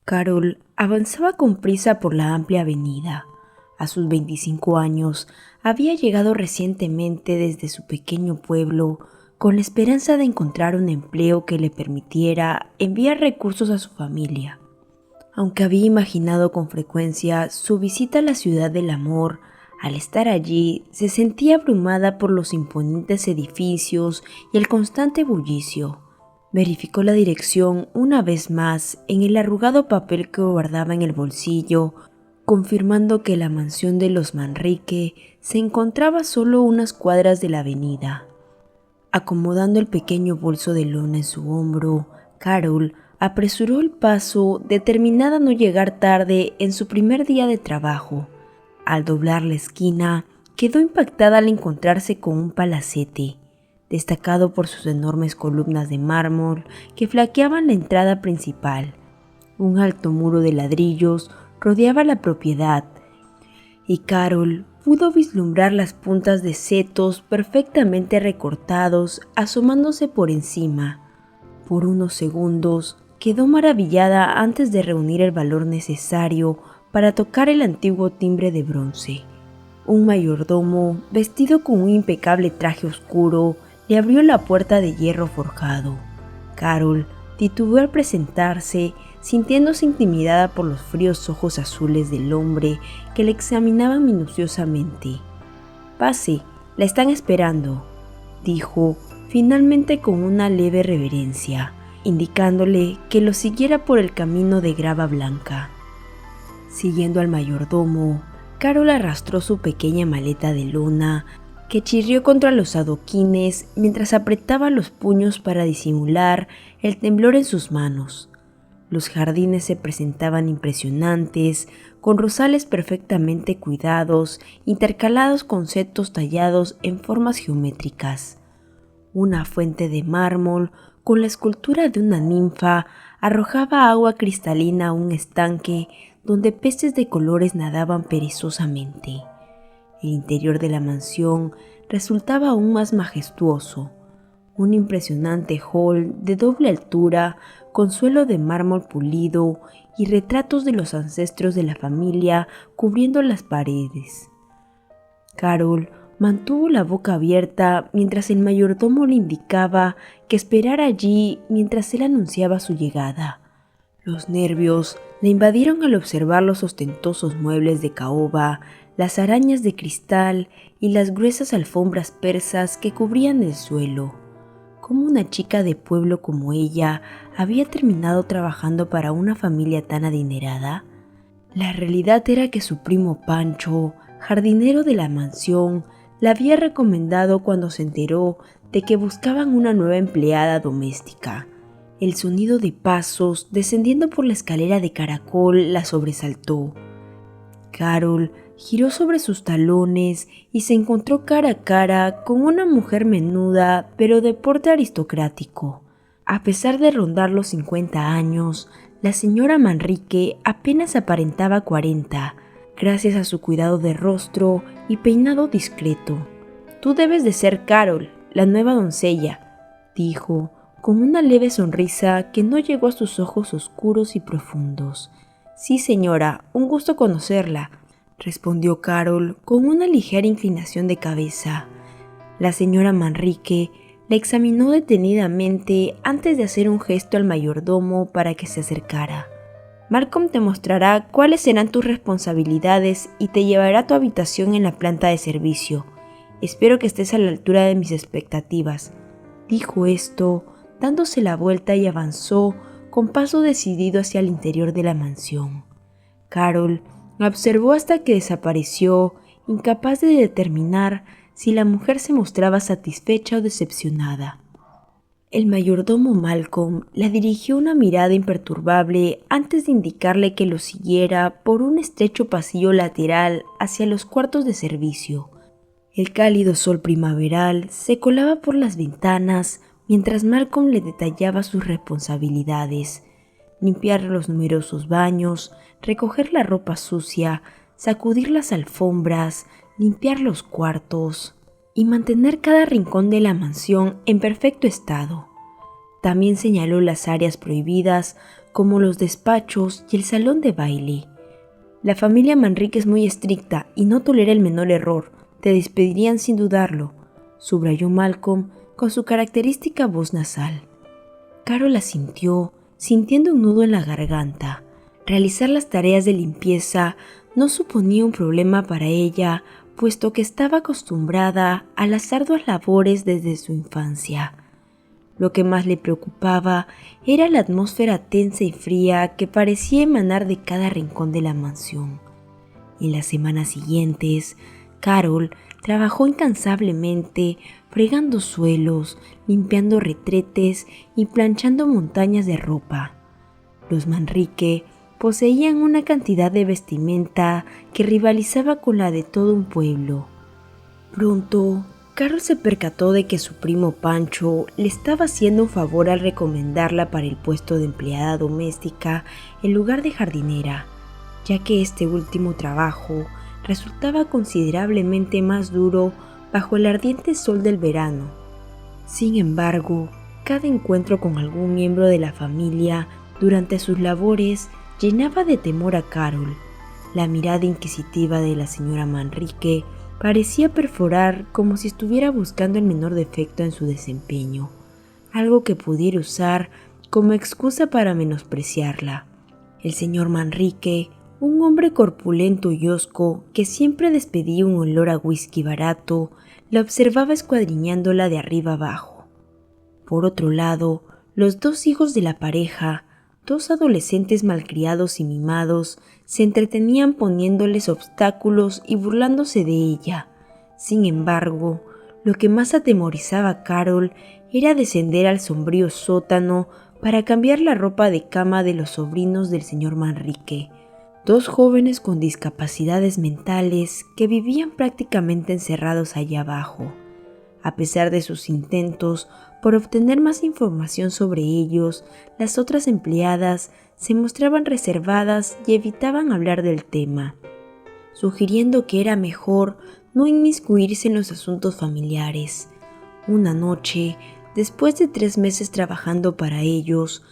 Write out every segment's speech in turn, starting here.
Carol avanzaba con prisa por la amplia avenida. A sus 25 años había llegado recientemente desde su pequeño pueblo con la esperanza de encontrar un empleo que le permitiera enviar recursos a su familia. Aunque había imaginado con frecuencia su visita a la ciudad del amor, al estar allí se sentía abrumada por los imponentes edificios y el constante bullicio. Verificó la dirección una vez más en el arrugado papel que guardaba en el bolsillo, confirmando que la mansión de los Manrique se encontraba solo unas cuadras de la avenida. Acomodando el pequeño bolso de lona en su hombro, Carol apresuró el paso, determinada a no llegar tarde en su primer día de trabajo. Al doblar la esquina, quedó impactada al encontrarse con un palacete, destacado por sus enormes columnas de mármol que flanqueaban la entrada principal. Un alto muro de ladrillos rodeaba la propiedad, y Carol pudo vislumbrar las puntas de setos perfectamente recortados asomándose por encima. Por unos segundos quedó maravillada antes de reunir el valor necesario para tocar el antiguo timbre de bronce. Un mayordomo, vestido con un impecable traje oscuro, le abrió la puerta de hierro forjado. Carol titubeó al presentarse, sintiéndose intimidada por los fríos ojos azules del hombre que le examinaban minuciosamente. «Pase, la están esperando», dijo, finalmente con una leve reverencia, indicándole que lo siguiera por el camino de grava blanca. Siguiendo al mayordomo, Carol arrastró su pequeña maleta de lona, que chirrió contra los adoquines mientras apretaba los puños para disimular el temblor en sus manos. Los jardines se presentaban impresionantes, con rosales perfectamente cuidados, intercalados con setos tallados en formas geométricas. Una fuente de mármol, con la escultura de una ninfa, arrojaba agua cristalina a un estanque donde peces de colores nadaban perezosamente. El interior de la mansión resultaba aún más majestuoso. Un impresionante hall de doble altura, con suelo de mármol pulido y retratos de los ancestros de la familia cubriendo las paredes. Carol mantuvo la boca abierta mientras el mayordomo le indicaba que esperara allí mientras él anunciaba su llegada. Los nervios le invadieron al observar los ostentosos muebles de caoba, las arañas de cristal y las gruesas alfombras persas que cubrían el suelo. ¿Cómo una chica de pueblo como ella había terminado trabajando para una familia tan adinerada? La realidad era que su primo Pancho, jardinero de la mansión, la había recomendado cuando se enteró de que buscaban una nueva empleada doméstica. El sonido de pasos descendiendo por la escalera de caracol la sobresaltó. Carol giró sobre sus talones y se encontró cara a cara con una mujer menuda pero de porte aristocrático. A pesar de rondar los 50 años, la señora Manrique apenas aparentaba 40, gracias a su cuidado de rostro y peinado discreto. «Tú debes de ser Carol, la nueva doncella», dijo, con una leve sonrisa que no llegó a sus ojos oscuros y profundos. «Sí, señora, un gusto conocerla», respondió Carol con una ligera inclinación de cabeza. La señora Manrique la examinó detenidamente antes de hacer un gesto al mayordomo para que se acercara. «Malcolm te mostrará cuáles serán tus responsabilidades y te llevará a tu habitación en la planta de servicio. Espero que estés a la altura de mis expectativas», dijo esto, dándose la vuelta y avanzó con paso decidido hacia el interior de la mansión. Carol la observó hasta que desapareció, incapaz de determinar si la mujer se mostraba satisfecha o decepcionada. El mayordomo Malcolm le dirigió una mirada imperturbable antes de indicarle que lo siguiera por un estrecho pasillo lateral hacia los cuartos de servicio. El cálido sol primaveral se colaba por las ventanas mientras Malcolm le detallaba sus responsabilidades: limpiar los numerosos baños, recoger la ropa sucia, sacudir las alfombras, limpiar los cuartos y mantener cada rincón de la mansión en perfecto estado. También señaló las áreas prohibidas como los despachos y el salón de baile. La familia Manrique es muy estricta y no tolera el menor error. Te despedirían sin dudarlo, subrayó Malcolm con su característica voz nasal. Carol asintió, sintiendo un nudo en la garganta. Realizar las tareas de limpieza no suponía un problema para ella, puesto que estaba acostumbrada a las arduas labores desde su infancia. Lo que más le preocupaba era la atmósfera tensa y fría que parecía emanar de cada rincón de la mansión. En las semanas siguientes, Carol trabajó incansablemente, fregando suelos, limpiando retretes y planchando montañas de ropa. Los Manrique poseían una cantidad de vestimenta que rivalizaba con la de todo un pueblo. Pronto, Carol se percató de que su primo Pancho le estaba haciendo un favor al recomendarla para el puesto de empleada doméstica en lugar de jardinera, ya que este último trabajo resultaba considerablemente más duro bajo el ardiente sol del verano. Sin embargo, cada encuentro con algún miembro de la familia durante sus labores llenaba de temor a Carol. La mirada inquisitiva de la señora Manrique parecía perforar como si estuviera buscando el menor defecto en su desempeño, algo que pudiera usar como excusa para menospreciarla. El señor Manrique, un hombre corpulento y hosco que siempre despedía un olor a whisky barato, la observaba escuadriñándola de arriba abajo. Por otro lado, los dos hijos de la pareja, dos adolescentes malcriados y mimados, se entretenían poniéndoles obstáculos y burlándose de ella. Sin embargo, lo que más atemorizaba a Carol era descender al sombrío sótano para cambiar la ropa de cama de los sobrinos del señor Manrique, dos jóvenes con discapacidades mentales que vivían prácticamente encerrados allá abajo. A pesar de sus intentos por obtener más información sobre ellos, las otras empleadas se mostraban reservadas y evitaban hablar del tema, sugiriendo que era mejor no inmiscuirse en los asuntos familiares. Una noche, después de 3 meses trabajando para ellos,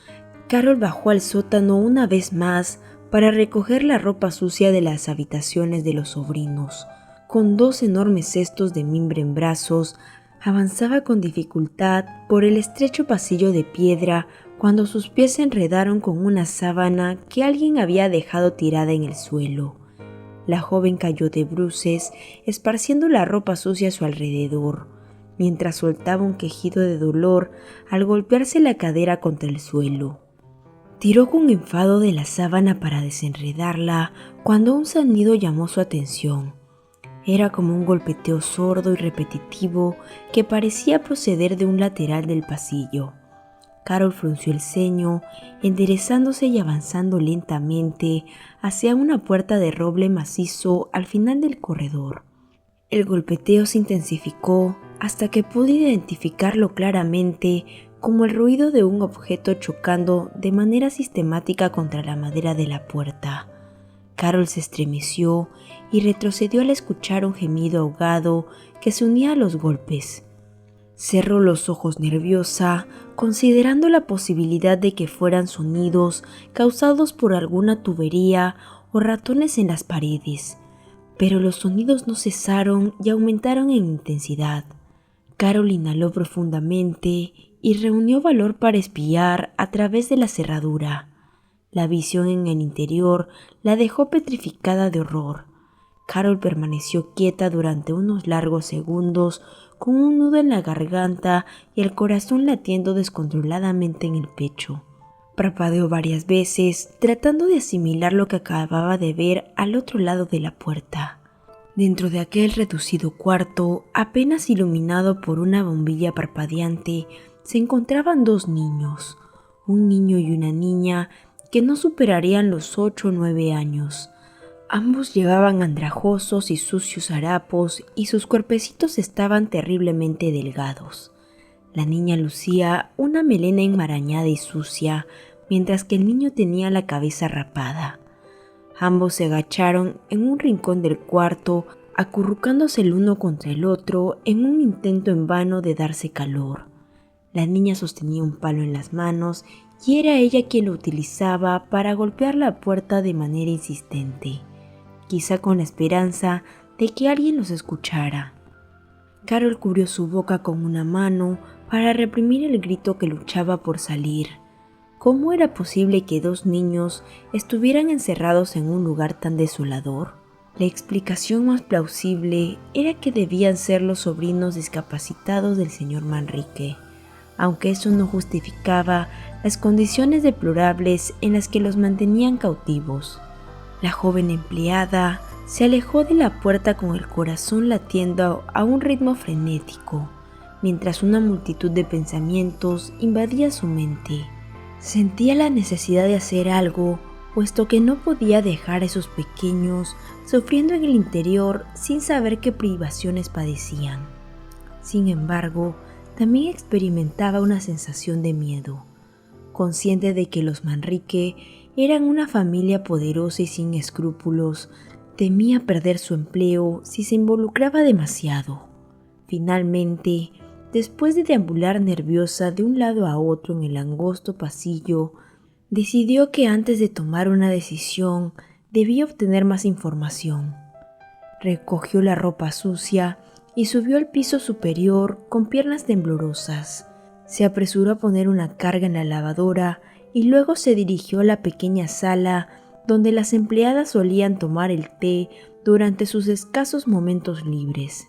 Carol bajó al sótano una vez más para recoger la ropa sucia de las habitaciones de los sobrinos. Con 2 enormes cestos de mimbre en brazos, avanzaba con dificultad por el estrecho pasillo de piedra cuando sus pies se enredaron con una sábana que alguien había dejado tirada en el suelo. La joven cayó de bruces, esparciendo la ropa sucia a su alrededor, mientras soltaba un quejido de dolor al golpearse la cadera contra el suelo. Tiró con enfado de la sábana para desenredarla cuando un sonido llamó su atención. Era como un golpeteo sordo y repetitivo que parecía proceder de un lateral del pasillo. Carol frunció el ceño, enderezándose y avanzando lentamente hacia una puerta de roble macizo al final del corredor. El golpeteo se intensificó hasta que pude identificarlo claramente como el ruido de un objeto chocando de manera sistemática contra la madera de la puerta. Carol se estremeció y retrocedió al escuchar un gemido ahogado que se unía a los golpes. Cerró los ojos nerviosa, considerando la posibilidad de que fueran sonidos causados por alguna tubería o ratones en las paredes, pero los sonidos no cesaron y aumentaron en intensidad. Carol inhaló profundamente y reunió valor para espiar a través de la cerradura. La visión en el interior la dejó petrificada de horror. Carol permaneció quieta durante unos largos segundos, con un nudo en la garganta y el corazón latiendo descontroladamente en el pecho. Parpadeó varias veces, tratando de asimilar lo que acababa de ver al otro lado de la puerta. Dentro de aquel reducido cuarto, apenas iluminado por una bombilla parpadeante, se encontraban 2 niños, un niño y una niña que no superarían los 8 o 9 años. Ambos llevaban andrajosos y sucios harapos y sus cuerpecitos estaban terriblemente delgados. La niña lucía una melena enmarañada y sucia, mientras que el niño tenía la cabeza rapada. Ambos se agacharon en un rincón del cuarto, acurrucándose el uno contra el otro en un intento en vano de darse calor. La niña sostenía un palo en las manos y era ella quien lo utilizaba para golpear la puerta de manera insistente, quizá con la esperanza de que alguien los escuchara. Carol cubrió su boca con una mano para reprimir el grito que luchaba por salir. ¿Cómo era posible que dos niños estuvieran encerrados en un lugar tan desolador? La explicación más plausible era que debían ser los sobrinos discapacitados del señor Manrique, aunque eso no justificaba las condiciones deplorables en las que los mantenían cautivos. La joven empleada se alejó de la puerta con el corazón latiendo a un ritmo frenético, mientras una multitud de pensamientos invadía su mente. Sentía la necesidad de hacer algo, puesto que no podía dejar a esos pequeños sufriendo en el interior sin saber qué privaciones padecían. Sin embargo, también experimentaba una sensación de miedo, consciente de que los Manrique eran una familia poderosa y sin escrúpulos. Temía perder su empleo si se involucraba demasiado. Finalmente, después de deambular nerviosa de un lado a otro en el angosto pasillo, decidió que antes de tomar una decisión debía obtener más información. Recogió la ropa sucia y subió al piso superior con piernas temblorosas. Se apresuró a poner una carga en la lavadora y luego se dirigió a la pequeña sala donde las empleadas solían tomar el té durante sus escasos momentos libres.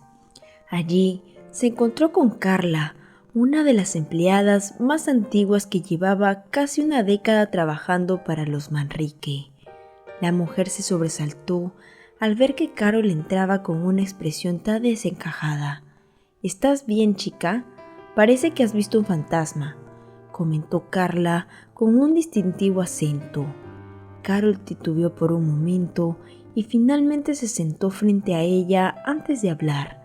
Allí se encontró con Carla, una de las empleadas más antiguas que llevaba casi una década trabajando para los Manrique. La mujer se sobresaltó al ver que Carol entraba con una expresión tan desencajada. «¿Estás bien, chica? Parece que has visto un fantasma», comentó Carla con un distintivo acento. Carol titubeó por un momento y finalmente se sentó frente a ella antes de hablar.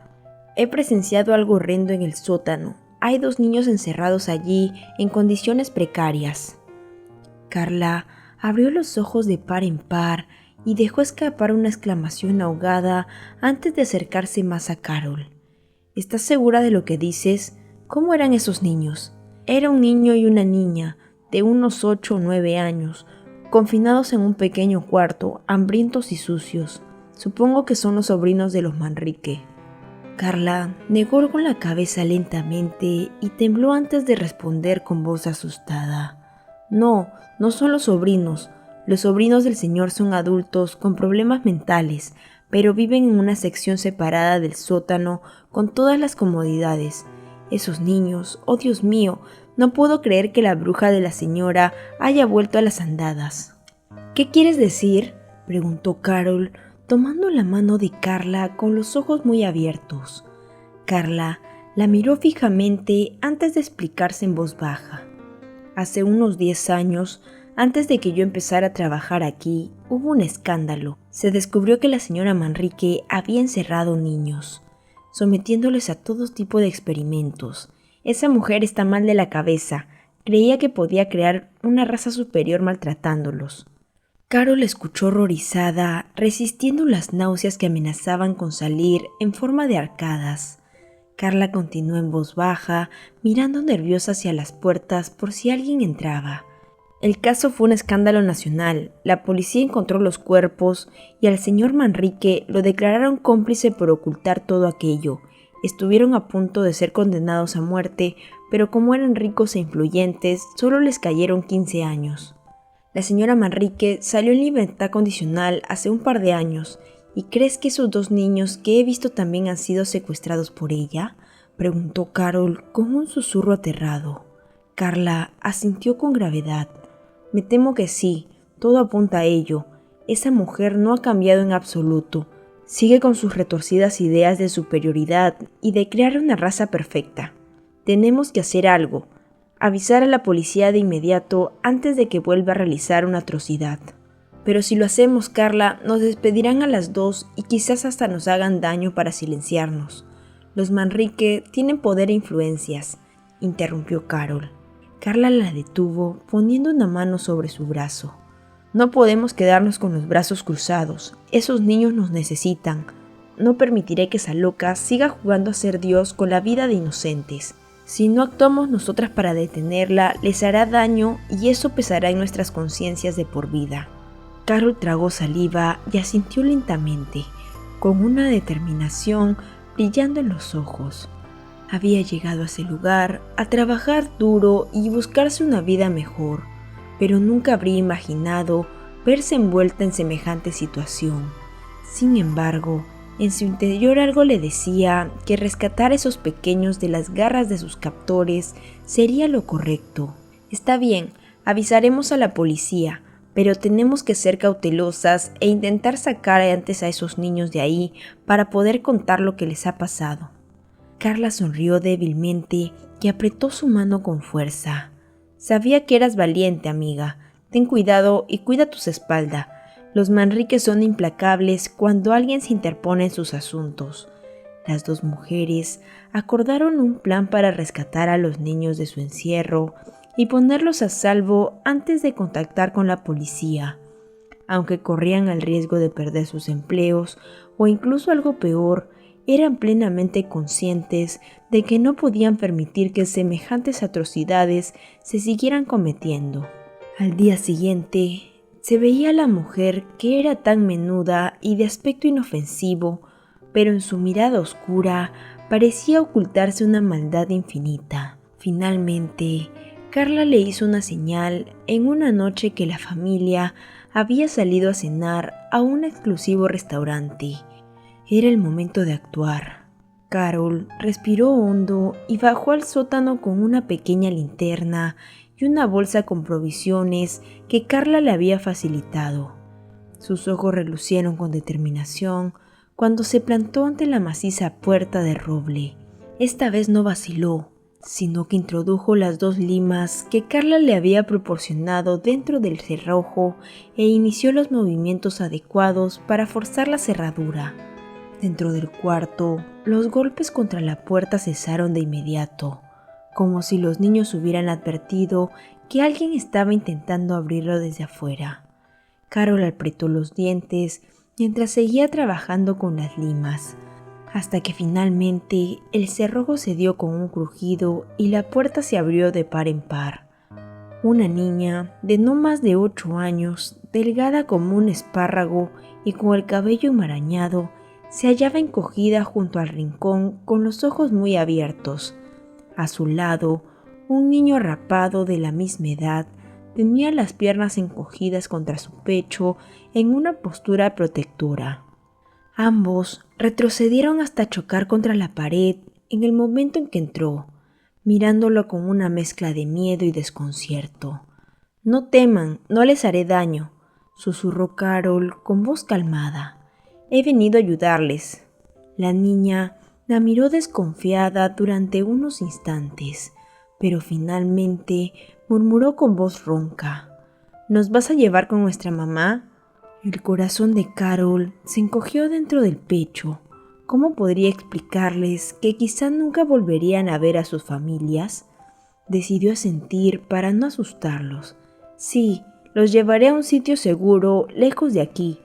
«He presenciado algo horrendo en el sótano. Hay 2 niños encerrados allí en condiciones precarias». Carla abrió los ojos de par en par y dejó escapar una exclamación ahogada antes de acercarse más a Carol. «¿Estás segura de lo que dices? ¿Cómo eran esos niños?» «Era un niño y una niña, de unos 8 o 9 años, confinados en un pequeño cuarto, hambrientos y sucios. Supongo que son los sobrinos de los Manrique». Carla negó con la cabeza lentamente y tembló antes de responder con voz asustada. «No, no son los sobrinos. Los sobrinos del señor son adultos con problemas mentales, pero viven en una sección separada del sótano con todas las comodidades. Esos niños, oh Dios mío, no puedo creer que la bruja de la señora haya vuelto a las andadas». «¿Qué quieres decir?», preguntó Carol, tomando la mano de Carla con los ojos muy abiertos. Carla la miró fijamente antes de explicarse en voz baja. «Hace unos 10 años, antes de que yo empezara a trabajar aquí, hubo un escándalo. Se descubrió que la señora Manrique había encerrado niños, sometiéndoles a todo tipo de experimentos. Esa mujer está mal de la cabeza. Creía que podía crear una raza superior maltratándolos». Carol escuchó horrorizada, resistiendo las náuseas que amenazaban con salir en forma de arcadas. Carla continuó en voz baja, mirando nerviosa hacia las puertas por si alguien entraba. «El caso fue un escándalo nacional. La policía encontró los cuerpos y al señor Manrique lo declararon cómplice por ocultar todo aquello. Estuvieron a punto de ser condenados a muerte, pero como eran ricos e influyentes, solo les cayeron 15 años. La señora Manrique salió en libertad condicional hace un par de años. ¿Y crees que esos 2 niños que he visto también han sido secuestrados por ella?», preguntó Carol con un susurro aterrado. Carla asintió con gravedad. «Me temo que sí, todo apunta a ello. Esa mujer no ha cambiado en absoluto. Sigue con sus retorcidas ideas de superioridad y de crear una raza perfecta. Tenemos que hacer algo. Avisar a la policía de inmediato antes de que vuelva a realizar una atrocidad». «Pero si lo hacemos, Carla, nos despedirán a las 2 y quizás hasta nos hagan daño para silenciarnos. Los Manrique tienen poder e influencias», interrumpió Carol. Carla la detuvo poniendo una mano sobre su brazo. «No podemos quedarnos con los brazos cruzados. Esos niños nos necesitan. No permitiré que esa loca siga jugando a ser Dios con la vida de inocentes. Si no actuamos nosotras para detenerla, les hará daño y eso pesará en nuestras conciencias de por vida. Carol tragó saliva y asintió lentamente, con una determinación brillando en los ojos. Había llegado a ese lugar a trabajar duro y buscarse una vida mejor, pero nunca habría imaginado verse envuelta en semejante situación. Sin embargo, en su interior algo le decía que rescatar a esos pequeños de las garras de sus captores sería lo correcto. Está bien, avisaremos a la policía, pero tenemos que ser cautelosas e intentar sacar antes a esos niños de ahí para poder contar lo que les ha pasado. Carla sonrió débilmente y apretó su mano con fuerza. Sabía que eras valiente, amiga. Ten cuidado y cuida tus espaldas. Los Manriques son implacables cuando alguien se interpone en sus asuntos. Las dos mujeres acordaron un plan para rescatar a los niños de su encierro y ponerlos a salvo antes de contactar con la policía. Aunque corrían el riesgo de perder sus empleos o incluso algo peor, eran plenamente conscientes de que no podían permitir que semejantes atrocidades se siguieran cometiendo. Al día siguiente, se veía a la mujer que era tan menuda y de aspecto inofensivo, pero en su mirada oscura parecía ocultarse una maldad infinita. Finalmente, Carla le hizo una señal en una noche que la familia había salido a cenar a un exclusivo restaurante. Era el momento de actuar. Carol respiró hondo y bajó al sótano con una pequeña linterna y una bolsa con provisiones que Carla le había facilitado. Sus ojos relucieron con determinación cuando se plantó ante la maciza puerta de roble. Esta vez no vaciló, sino que introdujo las 2 limas que Carla le había proporcionado dentro del cerrojo e inició los movimientos adecuados para forzar la cerradura. Dentro del cuarto, los golpes contra la puerta cesaron de inmediato, como si los niños hubieran advertido que alguien estaba intentando abrirlo desde afuera. Carol apretó los dientes mientras seguía trabajando con las limas, hasta que finalmente el cerrojo cedió con un crujido y la puerta se abrió de par en par. Una niña de no más de 8 años, delgada como un espárrago y con el cabello enmarañado, se hallaba encogida junto al rincón con los ojos muy abiertos. A su lado, un niño rapado de la misma edad tenía las piernas encogidas contra su pecho en una postura protectora. Ambos retrocedieron hasta chocar contra la pared en el momento en que entró, mirándolo con una mezcla de miedo y desconcierto. «No teman, no les haré daño», susurró Carol con voz calmada. «He venido a ayudarles». La niña la miró desconfiada durante unos instantes, pero finalmente murmuró con voz ronca: «¿Nos vas a llevar con nuestra mamá?». El corazón de Carol se encogió dentro del pecho. ¿Cómo podría explicarles que quizá nunca volverían a ver a sus familias? Decidió asentir para no asustarlos. «Sí, los llevaré a un sitio seguro, lejos de aquí.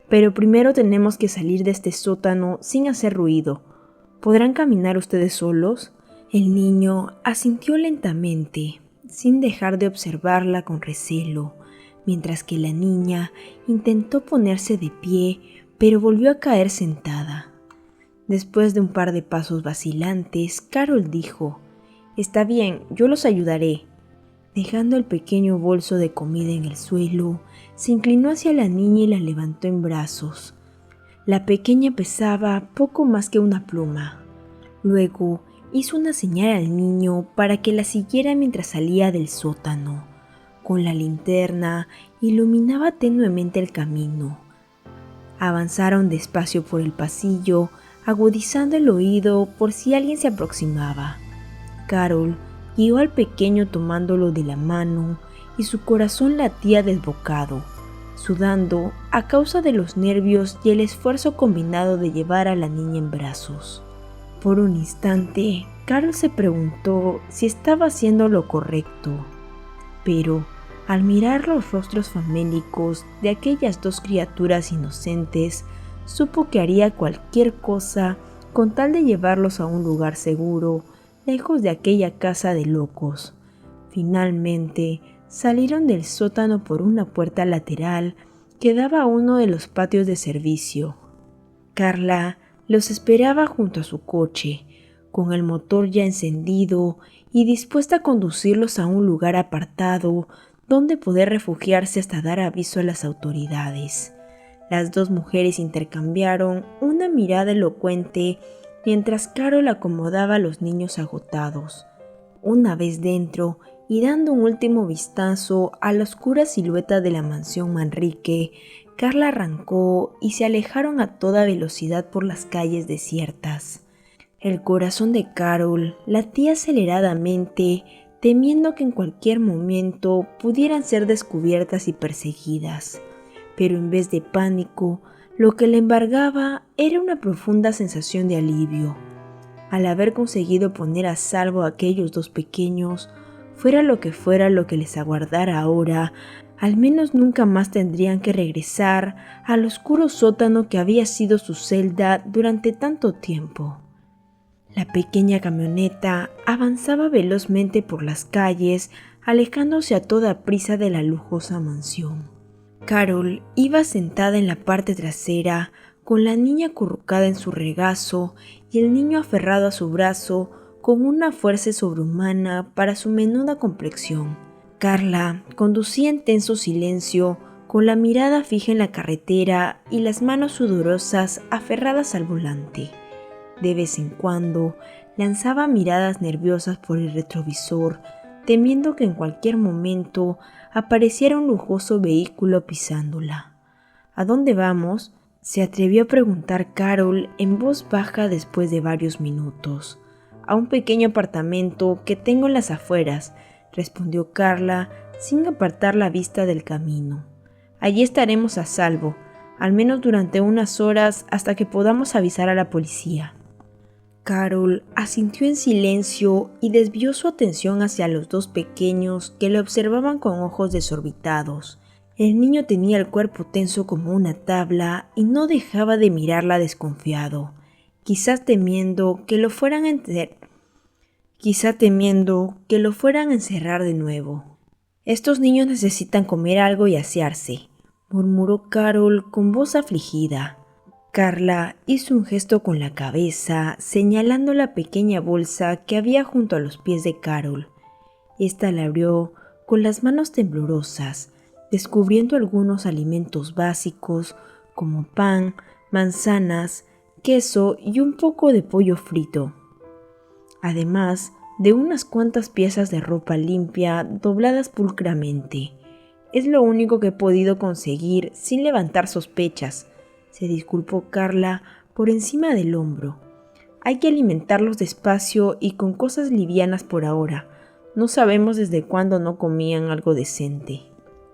Pero primero tenemos que salir de este sótano sin hacer ruido. ¿Podrán caminar ustedes solos?». El niño asintió lentamente, sin dejar de observarla con recelo, mientras que la niña intentó ponerse de pie, pero volvió a caer sentada. Después de un par de pasos vacilantes, Carol dijo: «Está bien, yo los ayudaré». Dejando el pequeño bolso de comida en el suelo, se inclinó hacia la niña y la levantó en brazos. La pequeña pesaba poco más que una pluma. Luego hizo una señal al niño para que la siguiera mientras salía del sótano. Con la linterna iluminaba tenuemente el camino. Avanzaron despacio por el pasillo, agudizando el oído por si alguien se aproximaba. Carol guió al pequeño tomándolo de la mano y su corazón latía desbocado, sudando a causa de los nervios y el esfuerzo combinado de llevar a la niña en brazos. Por un instante, Carol se preguntó si estaba haciendo lo correcto, pero al mirar los rostros famélicos de aquellas 2 criaturas inocentes, supo que haría cualquier cosa con tal de llevarlos a un lugar seguro, lejos de aquella casa de locos. Finalmente, salieron del sótano por una puerta lateral que daba a uno de los patios de servicio. Carla los esperaba junto a su coche, con el motor ya encendido y dispuesta a conducirlos a un lugar apartado donde poder refugiarse hasta dar aviso a las autoridades. Las dos mujeres intercambiaron una mirada elocuente mientras Carol acomodaba a los niños agotados. Una vez dentro y dando un último vistazo a la oscura silueta de la mansión Manrique, Carla arrancó y se alejaron a toda velocidad por las calles desiertas. El corazón de Carol latía aceleradamente, temiendo que en cualquier momento pudieran ser descubiertas y perseguidas. Pero en vez de pánico, lo que le embargaba era una profunda sensación de alivio. Al haber conseguido poner a salvo a aquellos dos pequeños, fuera lo que les aguardara ahora, al menos nunca más tendrían que regresar al oscuro sótano que había sido su celda durante tanto tiempo. La pequeña camioneta avanzaba velozmente por las calles, alejándose a toda prisa de la lujosa mansión. Carol iba sentada en la parte trasera, con la niña acurrucada en su regazo y el niño aferrado a su brazo con una fuerza sobrehumana para su menuda complexión. Carla conducía en tenso silencio, con la mirada fija en la carretera y las manos sudorosas aferradas al volante. De vez en cuando lanzaba miradas nerviosas por el retrovisor, temiendo que en cualquier momento apareciera un lujoso vehículo pisándola. ¿A dónde vamos?, se atrevió a preguntar Carol en voz baja después de varios minutos. A un pequeño apartamento que tengo en las afueras, respondió Carla sin apartar la vista del camino. Allí estaremos a salvo, al menos durante unas horas hasta que podamos avisar a la policía. Carol asintió en silencio y desvió su atención hacia los dos pequeños que le observaban con ojos desorbitados. El niño tenía el cuerpo tenso como una tabla y no dejaba de mirarla desconfiado, quizás temiendo que lo fueran a encerrar de nuevo. «Estos niños necesitan comer algo y asearse», murmuró Carol con voz afligida. Carla hizo un gesto con la cabeza, señalando la pequeña bolsa que había junto a los pies de Carol. Esta la abrió con las manos temblorosas, descubriendo algunos alimentos básicos como pan, manzanas, queso y un poco de pollo frito, además de unas cuantas piezas de ropa limpia dobladas pulcramente. «Es lo único que he podido conseguir sin levantar sospechas», se disculpó Carla por encima del hombro. «Hay que alimentarlos despacio y con cosas livianas por ahora. No sabemos desde cuándo no comían algo decente».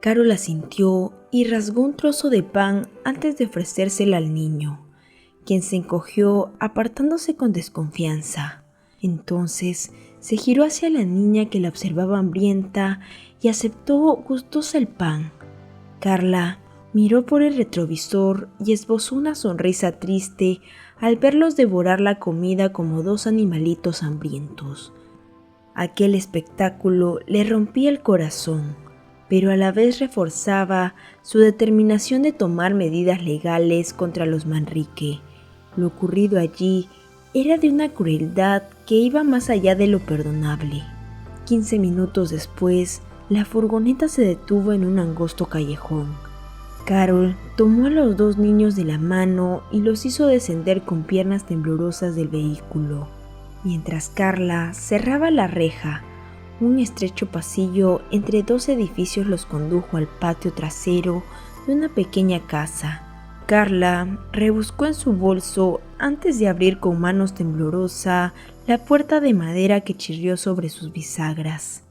Carol asintió y rasgó un trozo de pan antes de ofrecérsela al niño, quien se encogió apartándose con desconfianza. Entonces se giró hacia la niña que la observaba hambrienta y aceptó gustosa el pan. Carla miró por el retrovisor y esbozó una sonrisa triste al verlos devorar la comida como dos animalitos hambrientos. Aquel espectáculo le rompía el corazón, pero a la vez reforzaba su determinación de tomar medidas legales contra los Manrique. Lo ocurrido allí era de una crueldad que iba más allá de lo perdonable. 15 minutos después, la furgoneta se detuvo en un angosto callejón. Carol tomó a los dos niños de la mano y los hizo descender con piernas temblorosas del vehículo. Mientras Carla cerraba la reja, un estrecho pasillo entre dos edificios los condujo al patio trasero de una pequeña casa. Carla rebuscó en su bolso antes de abrir con manos temblorosa la puerta de madera que chirrió sobre sus bisagras.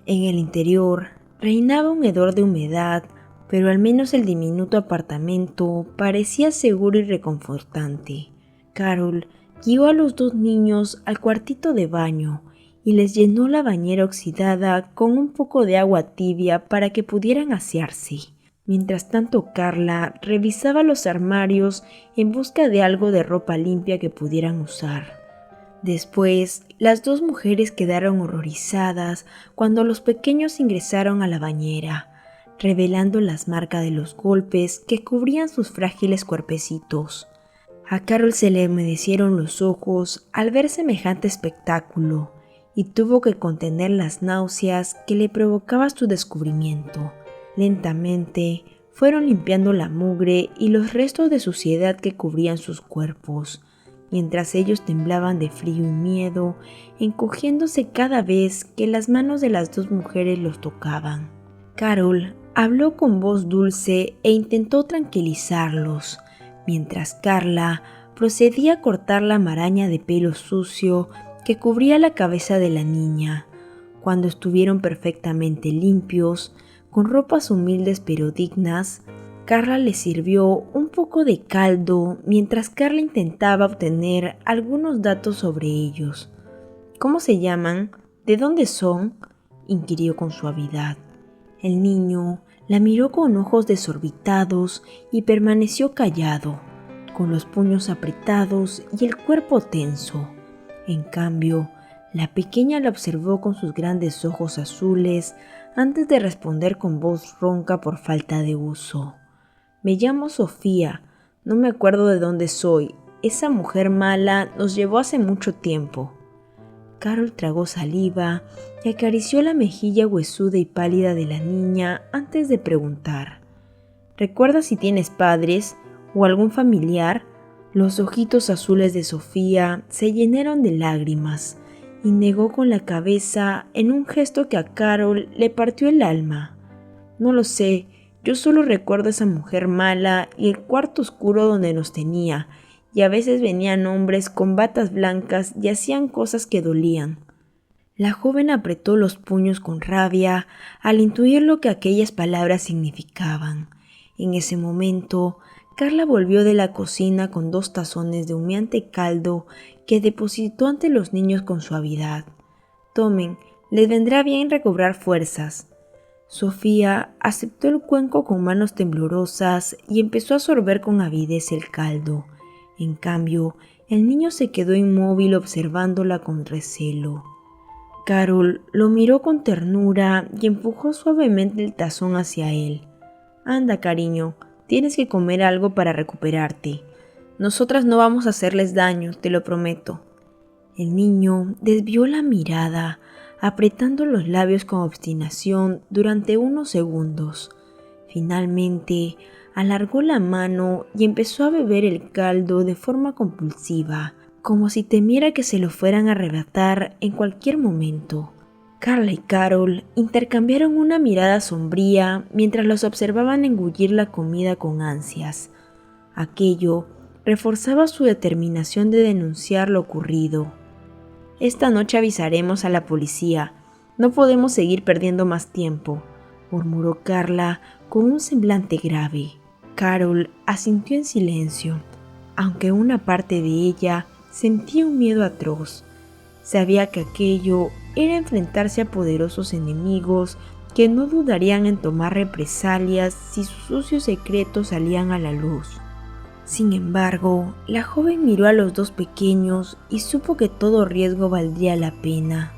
En el interior reinaba un hedor de humedad, pero al menos el diminuto apartamento parecía seguro y reconfortante. Carol guió a los dos niños al cuartito de baño y les llenó la bañera oxidada con un poco de agua tibia para que pudieran asearse. Mientras tanto, Carla revisaba los armarios en busca de algo de ropa limpia que pudieran usar. Después, las dos mujeres quedaron horrorizadas cuando los pequeños ingresaron a la bañera, revelando las marcas de los golpes que cubrían sus frágiles cuerpecitos. A Carol se le humedecieron los ojos al ver semejante espectáculo y tuvo que contener las náuseas que le provocaba su descubrimiento. Lentamente, fueron limpiando la mugre y los restos de suciedad que cubrían sus cuerpos, mientras ellos temblaban de frío y miedo, encogiéndose cada vez que las manos de las dos mujeres los tocaban. Carol habló con voz dulce e intentó tranquilizarlos, mientras Carla procedía a cortar la maraña de pelo sucio que cubría la cabeza de la niña. Cuando estuvieron perfectamente limpios, con ropas humildes pero dignas, Carla les sirvió un poco de caldo mientras Carla intentaba obtener algunos datos sobre ellos. ¿Cómo se llaman? ¿De dónde son?, inquirió con suavidad. El niño la miró con ojos desorbitados y permaneció callado, con los puños apretados y el cuerpo tenso. En cambio, la pequeña la observó con sus grandes ojos azules antes de responder con voz ronca por falta de uso. Me llamo Sofía, no me acuerdo de dónde soy. Esa mujer mala nos llevó hace mucho tiempo. Carol tragó saliva y acarició la mejilla huesuda y pálida de la niña antes de preguntar: ¿recuerdas si tienes padres o algún familiar? Los ojitos azules de Sofía se llenaron de lágrimas y negó con la cabeza en un gesto que a Carol le partió el alma. No lo sé, yo solo recuerdo a esa mujer mala y el cuarto oscuro donde nos tenía, y a veces venían hombres con batas blancas y hacían cosas que dolían. La joven apretó los puños con rabia al intuir lo que aquellas palabras significaban. En ese momento, Carla volvió de la cocina con 2 tazones de humeante caldo que depositó ante los niños con suavidad. Tomen, les vendrá bien recobrar fuerzas. Sofía aceptó el cuenco con manos temblorosas y empezó a sorber con avidez el caldo. En cambio, el niño se quedó inmóvil observándola con recelo. Carol lo miró con ternura y empujó suavemente el tazón hacia él. Anda, cariño, tienes que comer algo para recuperarte. Nosotras no vamos a hacerles daño, te lo prometo. El niño desvió la mirada, apretando los labios con obstinación durante unos segundos. Finalmente, alargó la mano y empezó a beber el caldo de forma compulsiva, como si temiera que se lo fueran a arrebatar en cualquier momento. Carla y Carol intercambiaron una mirada sombría mientras los observaban engullir la comida con ansias. Aquello reforzaba su determinación de denunciar lo ocurrido. Esta noche avisaremos a la policía. No podemos seguir perdiendo más tiempo, murmuró Carla con un semblante grave. Carol asintió en silencio, aunque una parte de ella sentía un miedo atroz. Sabía que aquello era enfrentarse a poderosos enemigos que no dudarían en tomar represalias si sus sucios secretos salían a la luz. Sin embargo, la joven miró a los 2 pequeños y supo que todo riesgo valdría la pena.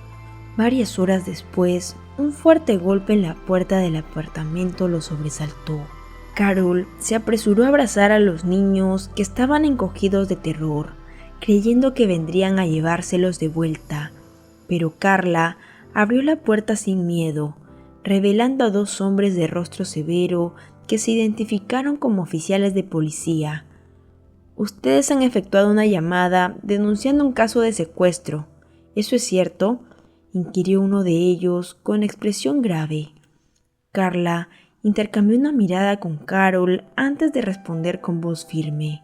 Varias horas después, un fuerte golpe en la puerta del apartamento lo sobresaltó. Carol se apresuró a abrazar a los niños que estaban encogidos de terror, creyendo que vendrían a llevárselos de vuelta. Pero Carla abrió la puerta sin miedo, revelando a 2 hombres de rostro severo que se identificaron como oficiales de policía. Ustedes han efectuado una llamada denunciando un caso de secuestro. ¿Eso es cierto?, inquirió uno de ellos con expresión grave. Carla intercambió una mirada con Carol antes de responder con voz firme.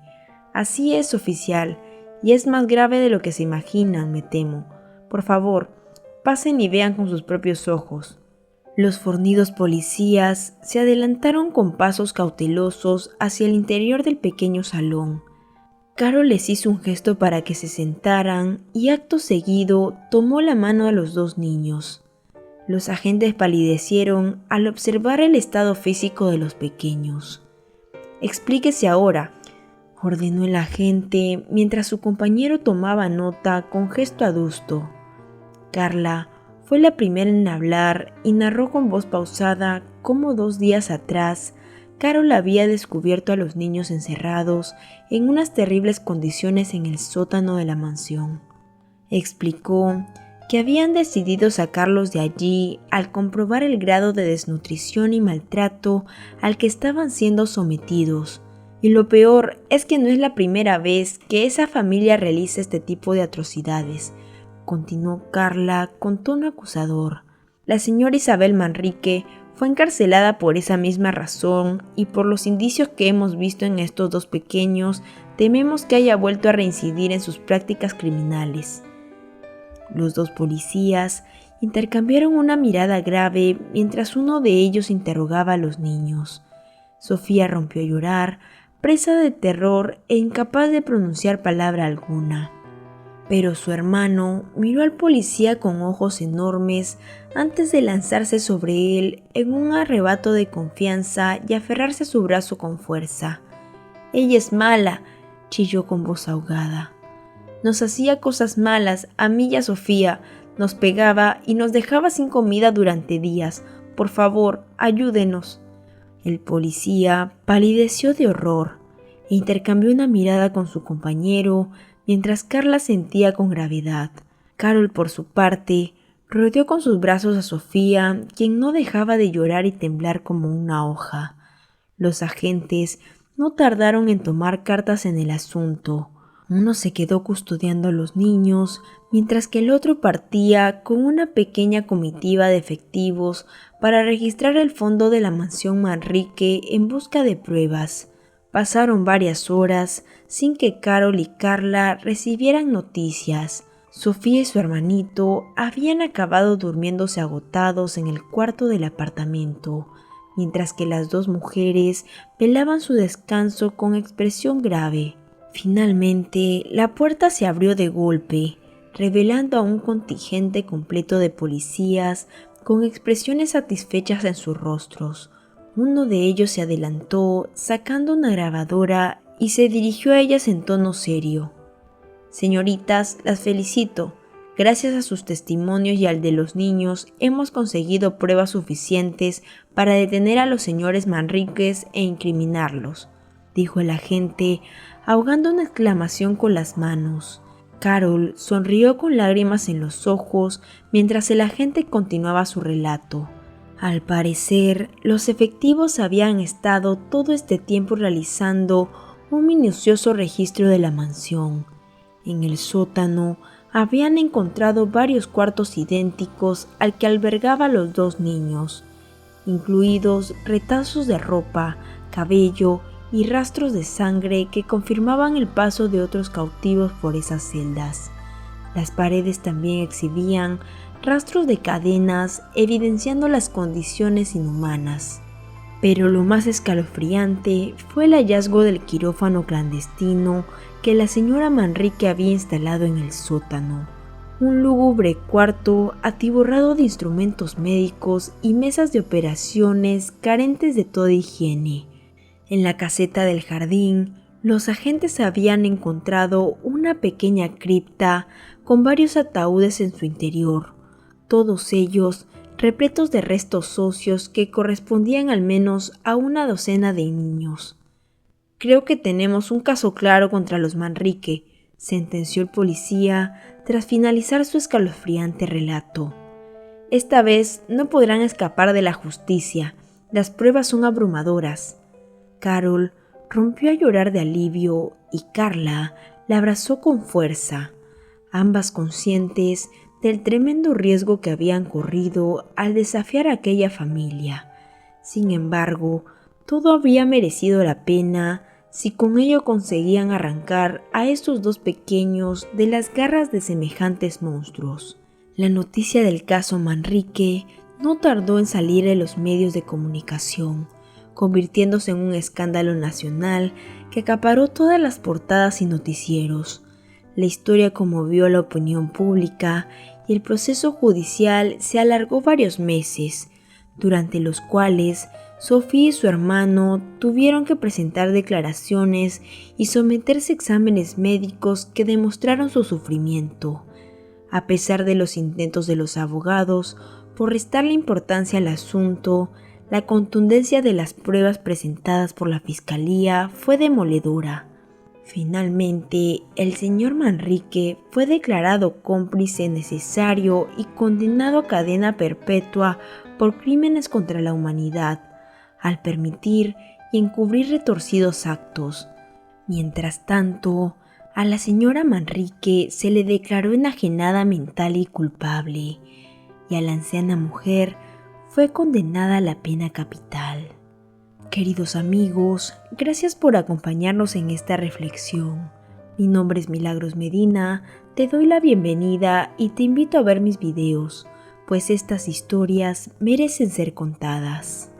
Así es, oficial, y es más grave de lo que se imaginan, me temo. Por favor, pasen y vean con sus propios ojos. Los fornidos policías se adelantaron con pasos cautelosos hacia el interior del pequeño salón. Carol les hizo un gesto para que se sentaran y acto seguido tomó la mano a los 2 niños. Los agentes palidecieron al observar el estado físico de los pequeños. Explíquese ahora. ordenó el agente mientras su compañero tomaba nota con gesto adusto. Carla fue la primera en hablar y narró con voz pausada cómo 2 días atrás Carol había descubierto a los niños encerrados en unas terribles condiciones en el sótano de la mansión. Explicó que habían decidido sacarlos de allí al comprobar el grado de desnutrición y maltrato al que estaban siendo sometidos. Y lo peor es que no es la primera vez que esa familia realiza este tipo de atrocidades, continuó Carla con tono acusador. La señora Isabel Manrique fue encarcelada por esa misma razón y por los indicios que hemos visto en estos 2 pequeños, tememos que haya vuelto a reincidir en sus prácticas criminales. Los 2 policías intercambiaron una mirada grave mientras uno de ellos interrogaba a los niños. Sofía rompió a llorar, presa de terror e incapaz de pronunciar palabra alguna. Pero su hermano miró al policía con ojos enormes antes de lanzarse sobre él en un arrebato de confianza y aferrarse a su brazo con fuerza. «Ella es mala», chilló con voz ahogada. «Nos hacía cosas malas, a mí y a Sofía, nos pegaba y nos dejaba sin comida durante días. Por favor, ayúdenos». El policía palideció de horror e intercambió una mirada con su compañero, mientras Carla sentía con gravedad. Carol, por su parte, rodeó con sus brazos a Sofía, quien no dejaba de llorar y temblar como una hoja. Los agentes no tardaron en tomar cartas en el asunto. Uno se quedó custodiando a los niños, mientras que el otro partía con una pequeña comitiva de efectivos para registrar el fondo de la mansión Manrique en busca de pruebas. Pasaron varias horas sin que Carol y Carla recibieran noticias. Sofía y su hermanito habían acabado durmiéndose agotados en el cuarto del apartamento, mientras que las 2 mujeres velaban su descanso con expresión grave. Finalmente, la puerta se abrió de golpe, revelando a un contingente completo de policías con expresiones satisfechas en sus rostros. Uno de ellos se adelantó, sacando una grabadora, y se dirigió a ellas en tono serio. «Señoritas, las felicito. Gracias a sus testimonios y al de los niños, hemos conseguido pruebas suficientes para detener a los señores Manríquez e incriminarlos», dijo el agente, ahogando una exclamación con las manos. Carol sonrió con lágrimas en los ojos mientras el agente continuaba su relato. Al parecer, los efectivos habían estado todo este tiempo realizando un minucioso registro de la mansión. En el sótano habían encontrado varios cuartos idénticos al que albergaba a los 2 niños, incluidos retazos de ropa, cabello y rastros de sangre que confirmaban el paso de otros cautivos por esas celdas. Las paredes también exhibían rastros de cadenas evidenciando las condiciones inhumanas. Pero lo más escalofriante fue el hallazgo del quirófano clandestino que la señora Manrique había instalado en el sótano. Un lúgubre cuarto atiborrado de instrumentos médicos y mesas de operaciones carentes de toda higiene. En la caseta del jardín, los agentes habían encontrado una pequeña cripta con varios ataúdes en su interior, todos ellos repletos de restos óseos que correspondían al menos a una docena de niños. «Creo que tenemos un caso claro contra los Manrique», sentenció el policía tras finalizar su escalofriante relato. «Esta vez no podrán escapar de la justicia. Las pruebas son abrumadoras». Carol rompió a llorar de alivio y Carla la abrazó con fuerza, ambas conscientes del tremendo riesgo que habían corrido al desafiar a aquella familia. Sin embargo, todo había merecido la pena si con ello conseguían arrancar a estos 2 pequeños de las garras de semejantes monstruos. La noticia del caso Manrique no tardó en salir en los medios de comunicación, convirtiéndose en un escándalo nacional que acaparó todas las portadas y noticieros. La historia conmovió a la opinión pública y el proceso judicial se alargó varios meses, durante los cuales Sofía y su hermano tuvieron que presentar declaraciones y someterse a exámenes médicos que demostraron su sufrimiento. A pesar de los intentos de los abogados por restarle importancia al asunto, la contundencia de las pruebas presentadas por la fiscalía fue demoledora. Finalmente, el señor Manrique fue declarado cómplice necesario y condenado a cadena perpetua por crímenes contra la humanidad, al permitir y encubrir retorcidos actos. Mientras tanto, a la señora Manrique se le declaró enajenada mental y culpable, y a la anciana mujer fue condenada a la pena capital. Queridos amigos, gracias por acompañarnos en esta reflexión. Mi nombre es Milagros Medina, te doy la bienvenida y te invito a ver mis videos, pues estas historias merecen ser contadas.